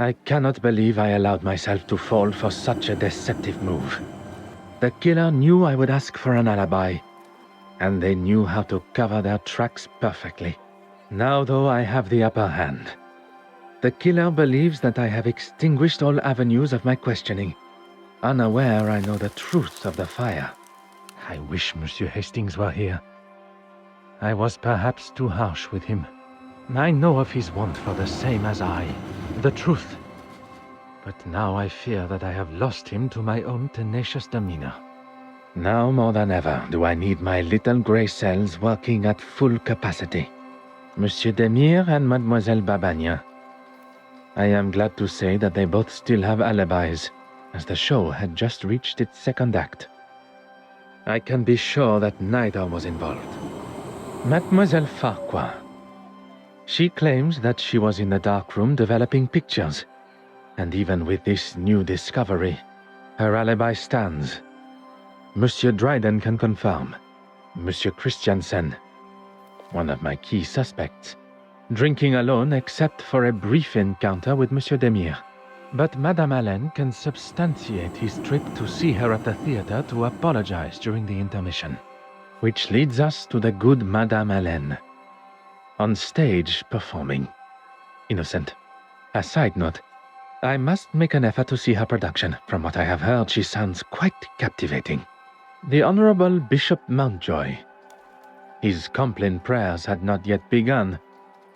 I cannot believe I allowed myself to fall for such a deceptive move. The killer knew I would ask for an alibi, and they knew how to cover their tracks perfectly. Now, though, I have the upper hand. The killer believes that I have extinguished all avenues of my questioning. Unaware, I know the truth of the fire. I wish Monsieur Hastings were here. I was perhaps too harsh with him. I know of his want for the same as I, the truth. But now I fear that I have lost him to my own tenacious demeanor. Now more than ever do I need my little grey cells working at full capacity. Monsieur Demire and Mademoiselle Babagna. I am glad to say that they both still have alibis, as the show had just reached its second act. I can be sure that neither was involved. Mademoiselle Farquhar. She claims that she was in the darkroom developing pictures, and even with this new discovery, her alibi stands. Monsieur Dryden can confirm. Monsieur Christiansen, one of my key suspects, drinking alone except for a brief encounter with Monsieur Demire. But Madame Allen can substantiate his trip to see her at the theater to apologize during the intermission. Which leads us to the good Madame Allen, on stage performing. Innocent. A side note, I must make an effort to see her production. From what I have heard, she sounds quite captivating. The Honorable Bishop Mountjoy. His Compline prayers had not yet begun,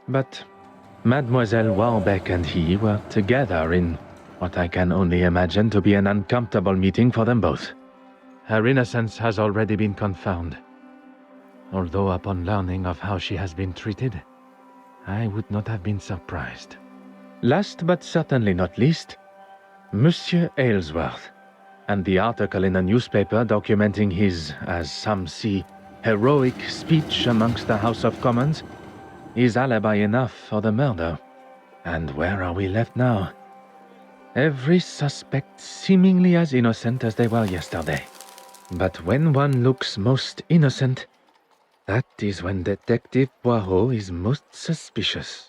but Mademoiselle Warbeck and he were together in what I can only imagine to be an uncomfortable meeting for them both. Her innocence has already been confirmed, although upon learning of how she has been treated, I would not have been surprised. Last but certainly not least, Monsieur Aylesworth, and the article in the newspaper documenting his, as some see, heroic speech amongst the House of Commons is alibi enough for the murder. And where are we left now? Every suspect seemingly as innocent as they were yesterday. But when one looks most innocent, that is when Detective Poirot is most suspicious.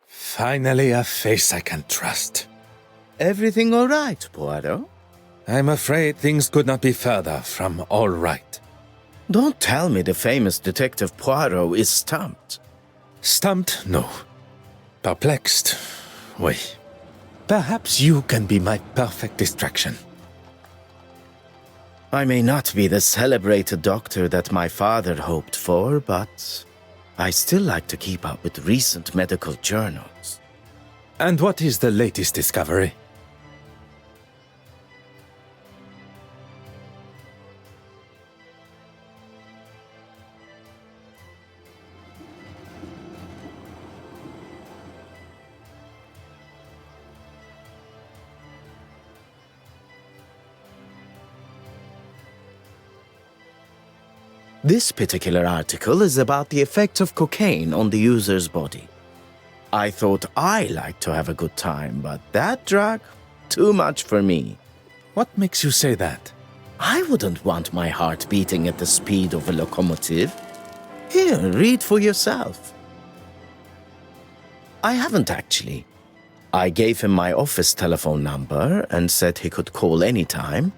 Finally, a face I can trust. Everything all right, Poirot? I'm afraid things could not be further from all right. Don't tell me the famous Detective Poirot is stumped. Stumped? No. Perplexed? Oui. Perhaps you can be my perfect distraction. I may not be the celebrated doctor that my father hoped for, but I still like to keep up with recent medical journals. And what is the latest discovery? This particular article is about the effect of cocaine on the user's body. I thought I liked to have a good time, but that drug, too much for me. What makes you say that? I wouldn't want my heart beating at the speed of a locomotive. Here, read for yourself. I haven't actually. I gave him my office telephone number and said he could call anytime,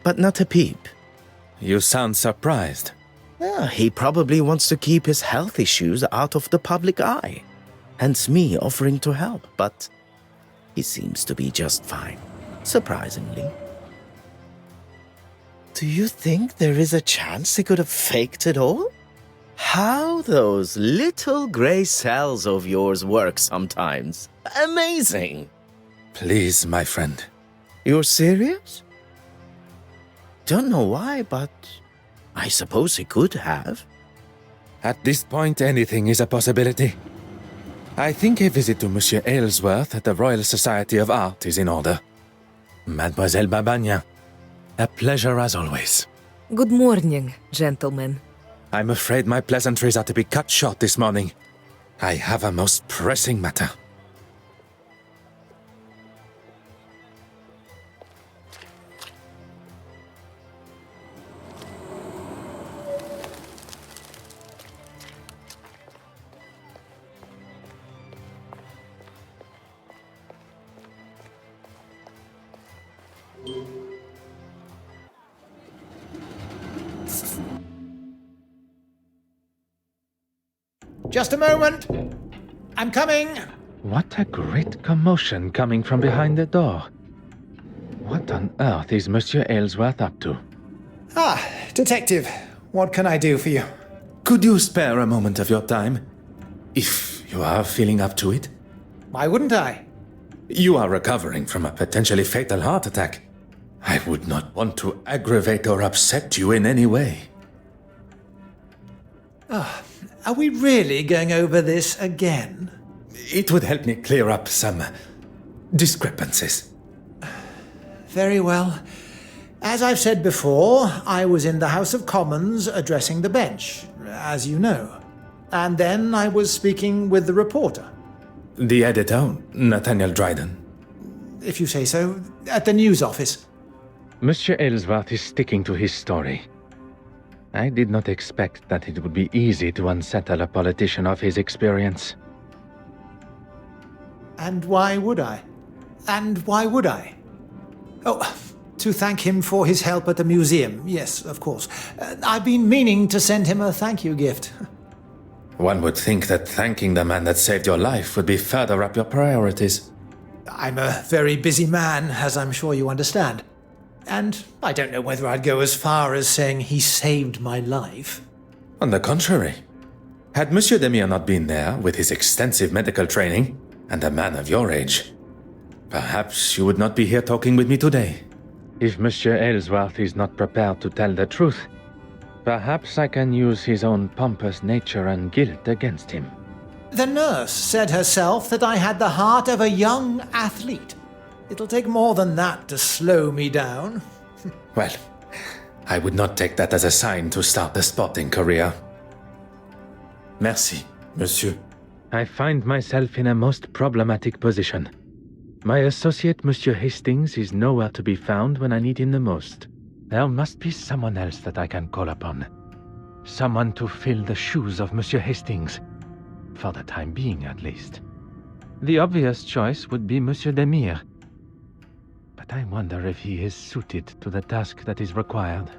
but not a peep. You sound surprised. Yeah, he probably wants to keep his health issues out of the public eye. Hence me offering to help, but he seems to be just fine, surprisingly. Do you think there is a chance he could have faked it all? How those little grey cells of yours work sometimes. Amazing! Please, my friend. You're serious? Don't know why, but I suppose he could have. At this point, anything is a possibility. I think a visit to Monsieur Aylesworth at the Royal Society of Art is in order. Mademoiselle Babagna, a pleasure as always. Good morning, gentlemen. I'm afraid my pleasantries are to be cut short this morning. I have a most pressing matter. Just a moment. I'm coming. What a great commotion coming from behind the door. What on earth is Monsieur Aylesworth up to? Ah, detective. What can I do for you? Could you spare a moment of your time? If you are feeling up to it? Why wouldn't I? You are recovering from a potentially fatal heart attack. I would not want to aggravate or upset you in any way. Are we really going over this again? It would help me clear up some discrepancies. Very well. As I've said before, I was in the House of Commons addressing the bench, as you know. And then I was speaking with the reporter. The editor, Nathaniel Dryden. If you say so, at the news office. Monsieur Aylesworth is sticking to his story. I did not expect that it would be easy to unsettle a politician of his experience. And why would I? And why would I? Oh, to thank him for his help at the museum. Yes, of course. I've been meaning to send him a thank you gift. One would think that thanking the man that saved your life would be further up your priorities. I'm a very busy man, as I'm sure you understand. And I don't know whether I'd go as far as saying he saved my life. On the contrary, had Monsieur Demire not been there with his extensive medical training and a man of your age, perhaps you would not be here talking with me today. If Monsieur Aylesworth is not prepared to tell the truth, perhaps I can use his own pompous nature and guilt against him. The nurse said herself that I had the heart of a young athlete. It'll take more than that to slow me down. Well, I would not take that as a sign to start the sporting career. Merci, monsieur. I find myself in a most problematic position. My associate, Monsieur Hastings, is nowhere to be found when I need him the most. There must be someone else that I can call upon. Someone to fill the shoes of Monsieur Hastings. For the time being, at least. The obvious choice would be Monsieur Demire. But I wonder if he is suited to the task that is required.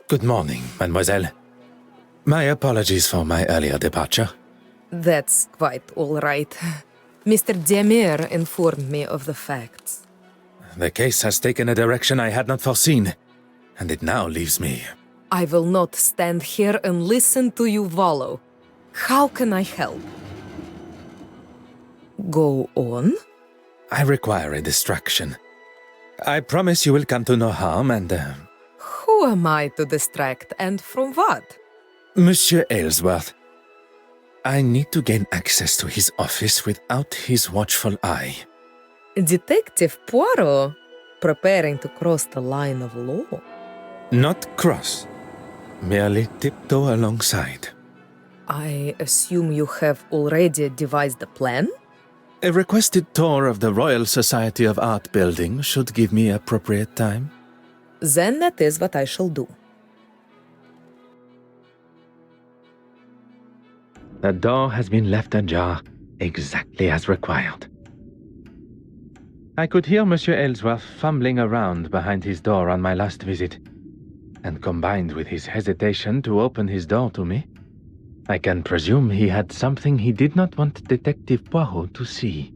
Good morning, mademoiselle. My apologies for my earlier departure. That's quite all right. Mr. Demire informed me of the facts. The case has taken a direction I had not foreseen, and it now leaves me. I will not stand here and listen to you wallow. How can I help? Go on. I require a distraction. I promise you will come to no harm and... Who am I to distract, and from what? Monsieur Aylesworth, I need to gain access to his office without his watchful eye. Detective Poirot, preparing to cross the line of law. Not cross, merely tiptoe alongside. I assume you have already devised a plan? A requested tour of the Royal Society of Art building should give me appropriate time. Then that is what I shall do. The door has been left ajar, exactly as required. I could hear Monsieur Aylesworth fumbling around behind his door on my last visit, and combined with his hesitation to open his door to me, I can presume he had something he did not want Detective Poirot to see.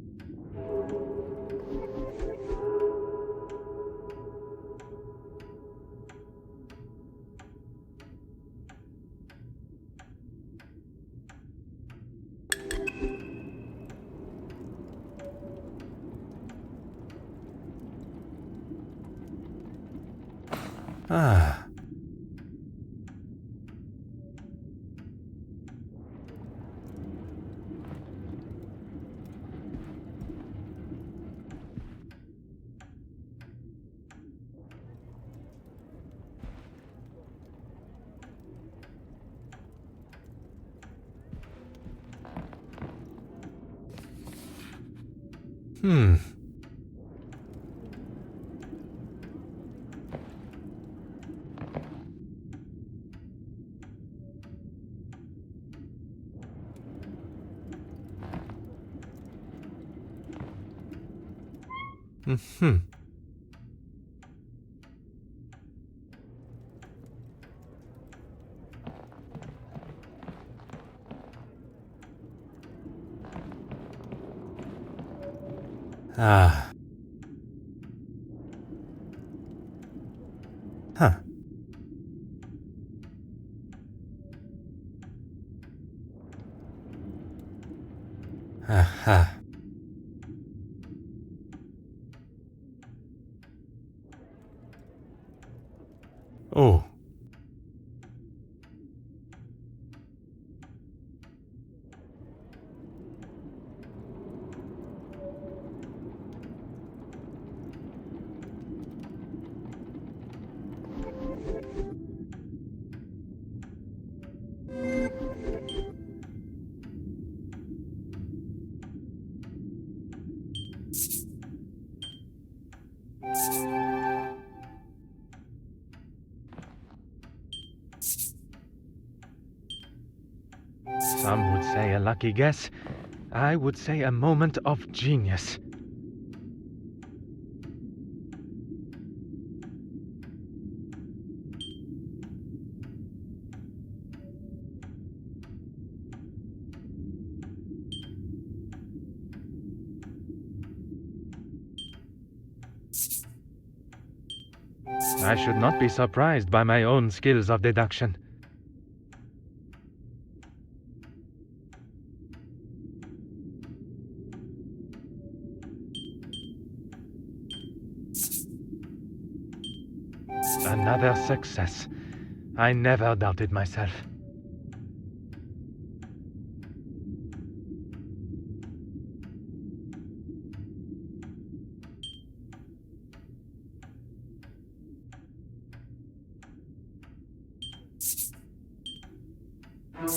Ah. Ah. Huh. Aha. Oh. Some would say a lucky guess. I would say a moment of genius. I should not be surprised by my own skills of deduction. Another success. I never doubted myself.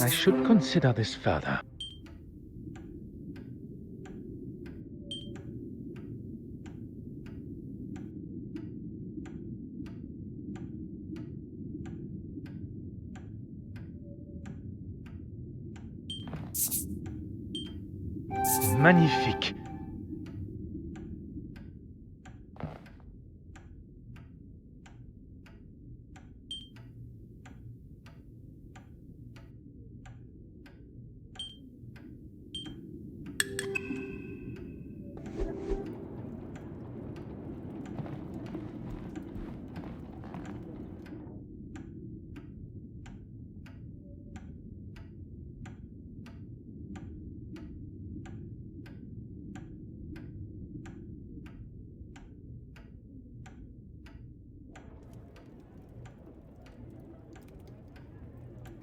I should consider this further. Magnifique.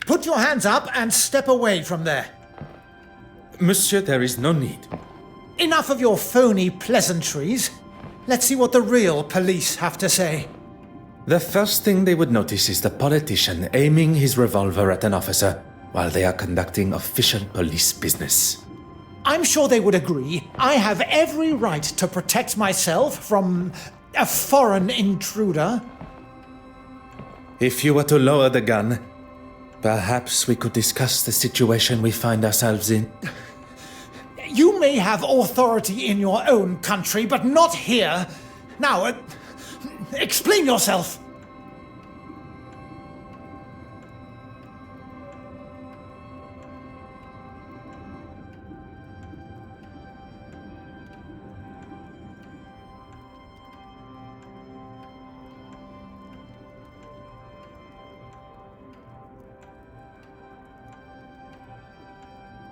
Put your hands up and step away from there. Monsieur, there is no need. Enough of your phony pleasantries. Let's see what the real police have to say. The first thing they would notice is the politician aiming his revolver at an officer while they are conducting official police business. I'm sure they would agree. I have every right to protect myself from a foreign intruder. If you were to lower the gun, perhaps we could discuss the situation we find ourselves in. You may have authority in your own country, but not here. Now, explain yourself.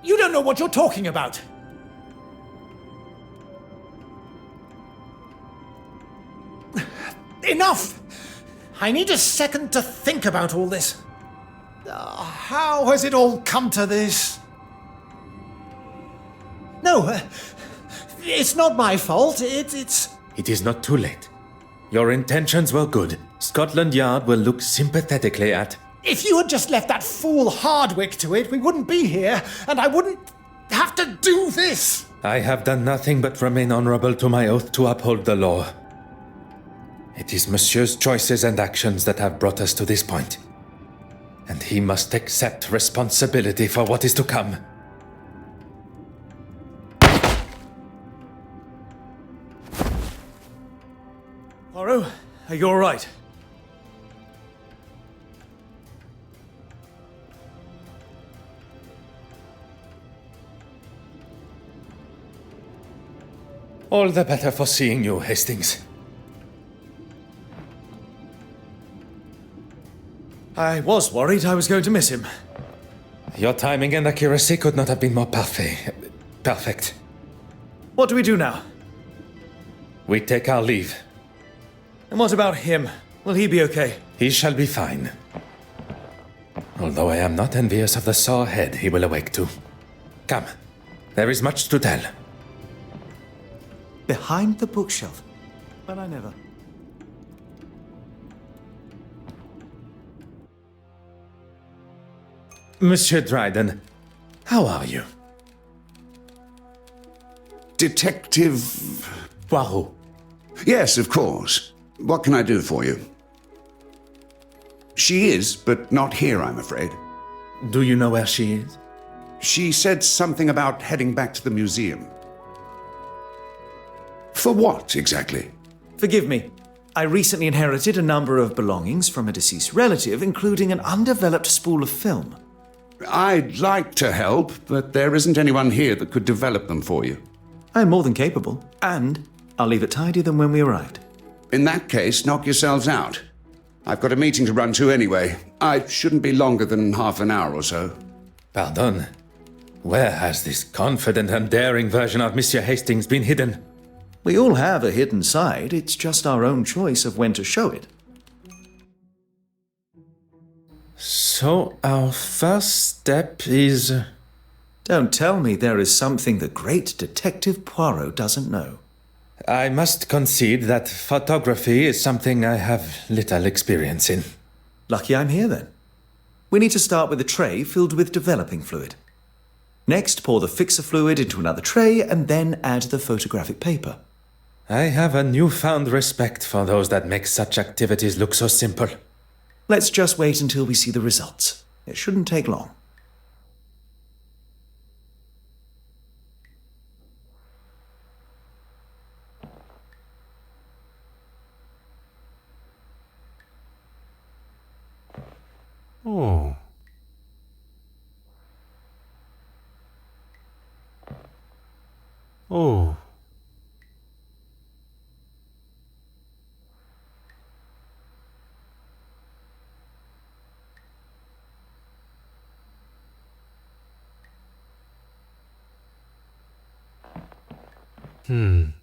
You don't know what you're talking about. Enough! I need a second to think about all this. How has it all come to this? No, it's not my fault. It's... It is not too late. Your intentions were good. Scotland Yard will look sympathetically at... If you had just left that fool Hardwick to it, we wouldn't be here, and I wouldn't have to do this. I have done nothing but remain honorable to my oath to uphold the law. It is Monsieur's choices and actions that have brought us to this point, and he must accept responsibility for what is to come. Poirot, are you all right? All the better for seeing you, Hastings. I was worried I was going to miss him. Your timing and accuracy could not have been more perfect. What do we do now? We take our leave. And what about him? Will he be okay? He shall be fine. Although I am not envious of the sore head he will awake to. Come, there is much to tell. Behind the bookshelf. But I never. Monsieur Dryden, how are you? Detective Poirot. Yes, of course. What can I do for you? She is, but not here, I'm afraid. Do you know where she is? She said something about heading back to the museum. For what, exactly? Forgive me. I recently inherited a number of belongings from a deceased relative, including an undeveloped spool of film. I'd like to help, but there isn't anyone here that could develop them for you. I'm more than capable, and I'll leave it tidier than when we arrived. In that case, knock yourselves out. I've got a meeting to run to anyway. I shouldn't be longer than half an hour or so. Pardon. Where has this confident and daring version of Monsieur Hastings been hidden? We all have a hidden side, it's just our own choice of when to show it. So our first step is... Don't tell me there is something the great Detective Poirot doesn't know. I must concede that photography is something I have little experience in. Lucky I'm here then. We need to start with a tray filled with developing fluid. Next, pour the fixer fluid into another tray and then add the photographic paper. I have a newfound respect for those that make such activities look so simple. Let's just wait until we see the results. It shouldn't take long. Oh. Oh. Hmm.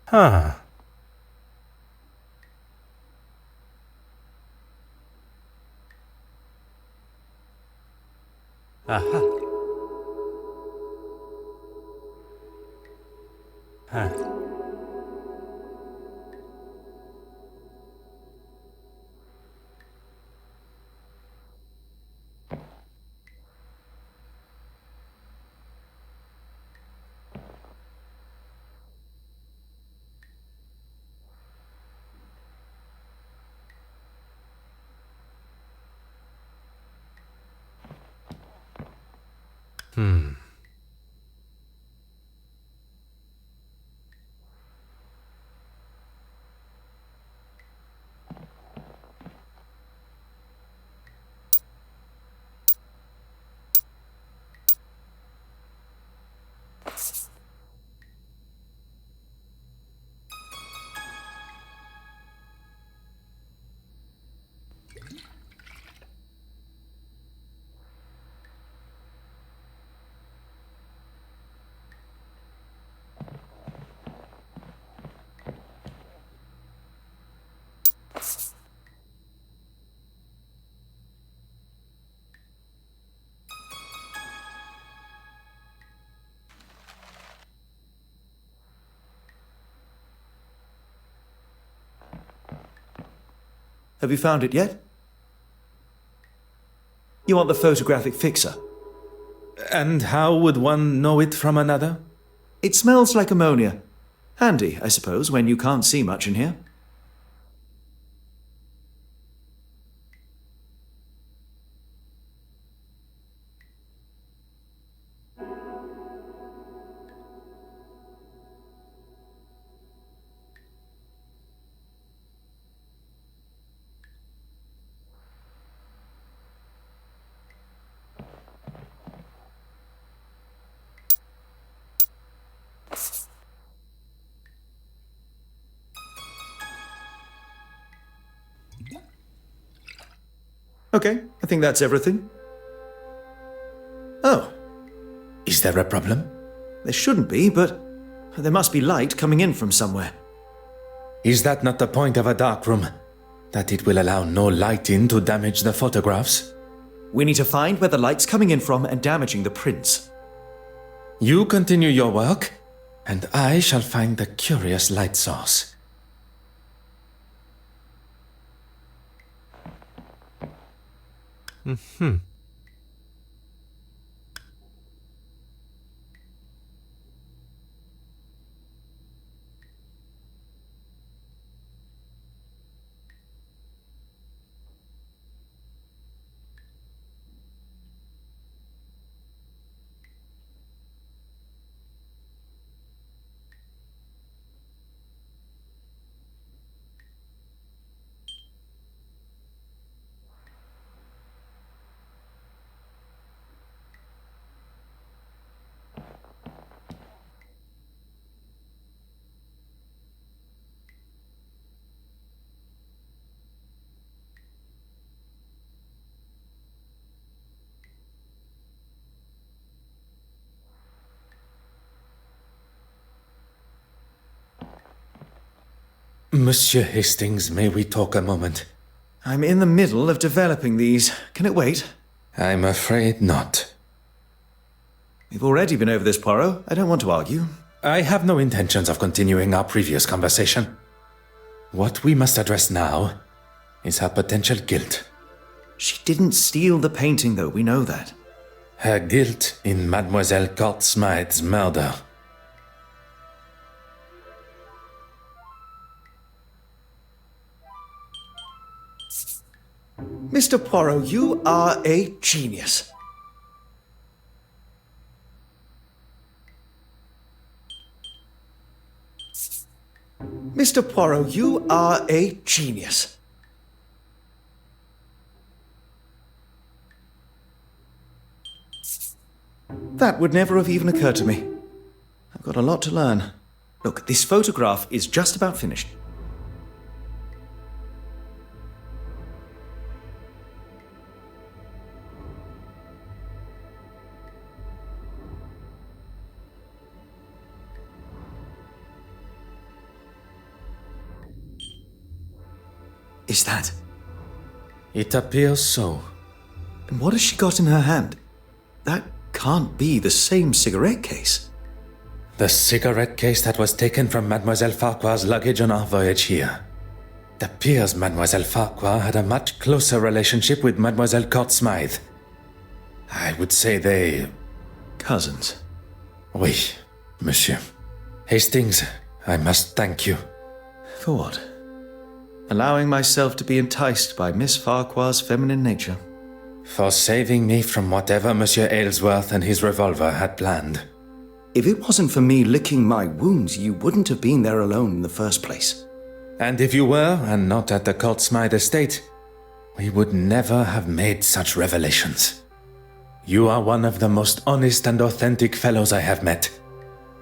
Huh. Aha. Huh. Hmm. Have you found it yet? You want the photographic fixer? And how would one know it from another? It smells like ammonia. Handy, I suppose, when you can't see much in here. Okay, I think that's everything. Oh, Is there a problem? there shouldn't be, but there must be light coming in from somewhere. Is that not the point of a dark room? That it will allow no light in to damage the photographs? We need to find where the light's coming in from and damaging the prints. You continue your work, and I shall find the curious light source. Monsieur Hastings, may we talk a moment? I'm in the middle of developing these. Can it wait? I'm afraid not. We've already been over this, Poirot. I don't want to argue. I have no intentions of continuing our previous conversation. What we must address now is her potential guilt. She didn't steal the painting, though. We know that. Her guilt in Mademoiselle Court Smythe's murder. Mr. Poirot, you are a genius. Mr. Poirot, you are a genius. That would never have even occurred to me. I've got a lot to learn. Look, this photograph is just about finished. Is that? It appears so. And what has she got in her hand? That can't be the same cigarette case. The cigarette case that was taken from Mademoiselle Farquhar's luggage on our voyage here. It appears Mademoiselle Farquhar had a much closer relationship with Mademoiselle Court Smythe. I would say they... Cousins. Oui, monsieur. Hastings, I must thank you. For what? Allowing myself to be enticed by Miss Farquhar's feminine nature. For saving me from whatever Monsieur Aylesworth and his revolver had planned. If it wasn't for me licking my wounds, you wouldn't have been there alone in the first place. And if you were, and not at the Court Smythe estate, we would never have made such revelations. You are one of the most honest and authentic fellows I have met.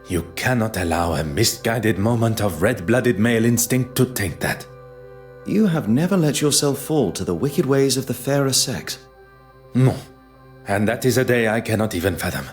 You cannot allow a misguided moment of red-blooded male instinct to taint that. You have never let yourself fall to the wicked ways of the fairer sex. No, and that is a day I cannot even fathom.